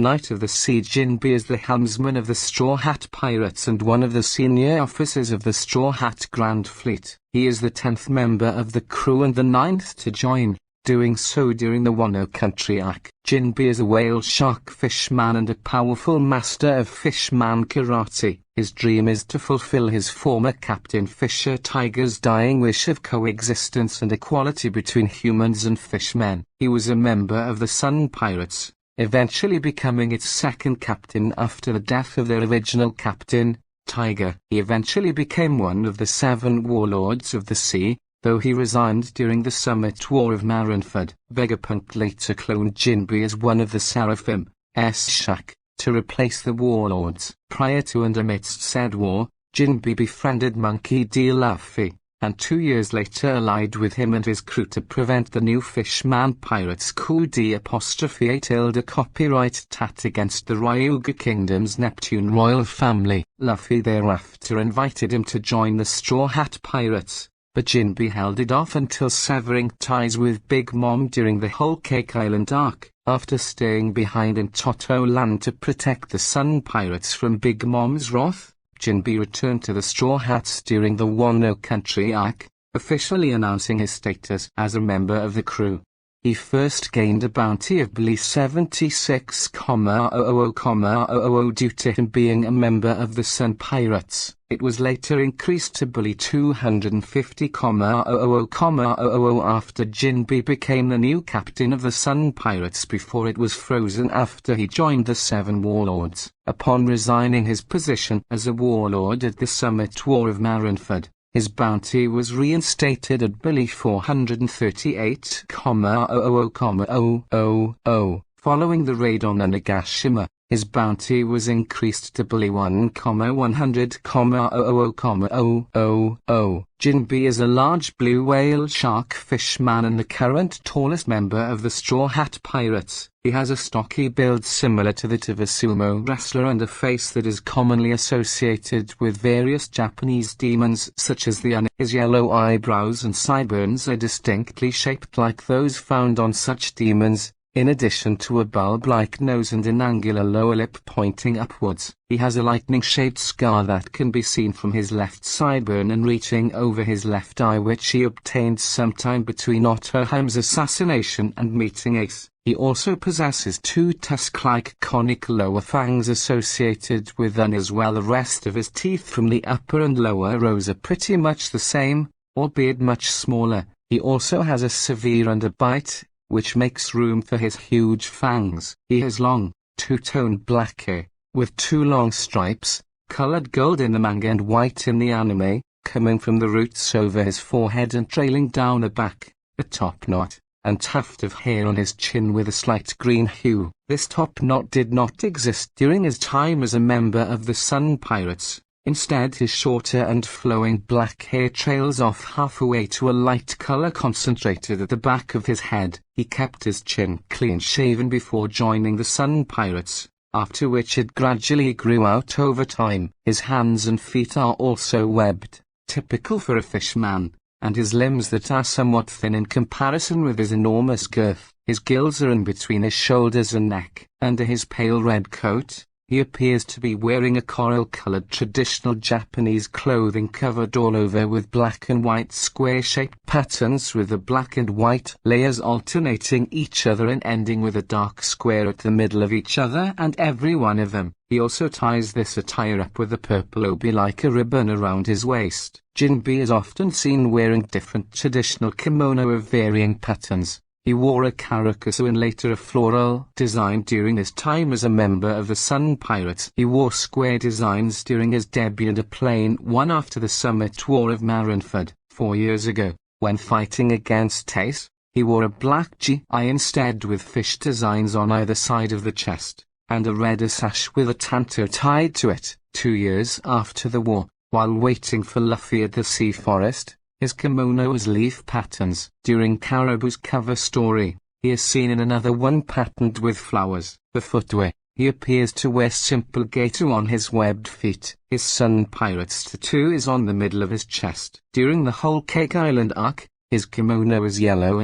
Knight of the Sea. Jinbe is the helmsman of the Straw Hat Pirates and one of the senior officers of the Straw Hat Grand Fleet. He is the 10th member of the crew and the 9th to join, doing so during the Wano Country arc. Jinbe is a whale shark fishman and a powerful master of fishman karate. His dream is to fulfill his former Captain Fisher Tiger's dying wish of coexistence and equality between humans and fishmen. He was a member of the Sun Pirates, eventually becoming its second captain after the death of their original captain, Tiger. He eventually became one of the 7 warlords of the sea, though he resigned during the Summit War of Marineford. Vegapunk later cloned Jinbe as one of the Seraphim's Shack, to replace the warlords. Prior to and amidst said war, Jinbe befriended Monkey D. Luffy, and 2 years later allied with him and his crew to prevent the new Fishman Pirates coup d'A copyright tat against the Ryuga Kingdom's Neptune royal family. Luffy thereafter invited him to join the Straw Hat Pirates, but Jinbe held it off until severing ties with Big Mom during the Whole Cake Island arc. After staying behind in Toto Land to protect the Sun Pirates from Big Mom's wrath, Jinbe returned to the Straw Hats during the Wano Country arc, officially announcing his status as a member of the crew. He first gained a bounty of Blee 76,000,000 due to him being a member of the Sun Pirates. It was later increased to Blee 250,000,000 after Jinbe became the new captain of the Sun Pirates before it was frozen after he joined the 7 warlords. Upon resigning his position as a warlord at the Summit War of Marineford, his bounty was reinstated at Blee 438,000,000. Following the raid on Onigashima, his bounty was increased to Blee 1,100,000,000. Jinbe is a large blue whale shark fishman and the current tallest member of the Straw Hat Pirates. He has a stocky build similar to that of a sumo wrestler and a face that is commonly associated with various Japanese demons such as the Oni. His yellow eyebrows and sideburns are distinctly shaped like those found on such demons, in addition to a bulb-like nose and an angular lower lip pointing upwards. He has a lightning-shaped scar that can be seen from his left sideburn and reaching over his left eye, which he obtained sometime between Ottoheim's assassination and meeting Ace. He also possesses 2 tusk-like conic lower fangs associated with them as well. The rest of his teeth from the upper and lower rows are pretty much the same, albeit much smaller. He also has a severe underbite, which makes room for his huge fangs. He has long, 2-toned black hair, with 2 long stripes, colored gold in the manga and white in the anime, coming from the roots over his forehead and trailing down the back, a top knot, and tuft of hair on his chin with a slight green hue. This top knot did not exist during his time as a member of the Sun Pirates. Instead, his shorter and flowing black hair trails off halfway to a light color concentrated at the back of his head. He kept his chin clean-shaven before joining the Sun Pirates, after which it gradually grew out over time. His hands and feet are also webbed, typical for a fishman, and his limbs that are somewhat thin in comparison with his enormous girth. His gills are in between his shoulders and neck. Under his pale red coat, he appears to be wearing a coral-colored traditional Japanese clothing covered all over with black and white square-shaped patterns with the black and white layers alternating each other and ending with a dark square at the middle of each other and every one of them. He also ties this attire up with a purple obi like a ribbon around his waist. Jinbe is often seen wearing different traditional kimono of varying patterns. He wore a karakasu and later a floral design during his time as a member of the Sun Pirates. He wore square designs during his debut and a plain one after the Summit War of Marineford, 4 years ago. When fighting against Ace, he wore a black GI instead with fish designs on either side of the chest, and a red sash with a tanto tied to it. 2 years after the war, while waiting for Luffy at the Sea Forest, his kimono was leaf patterns. During Caribou's cover story, he is seen in another one patterned with flowers. The footwear, he appears to wear simple gaiter on his webbed feet. His Sun Pirates tattoo is on the middle of his chest. During the Whole Cake Island arc, his kimono is yellow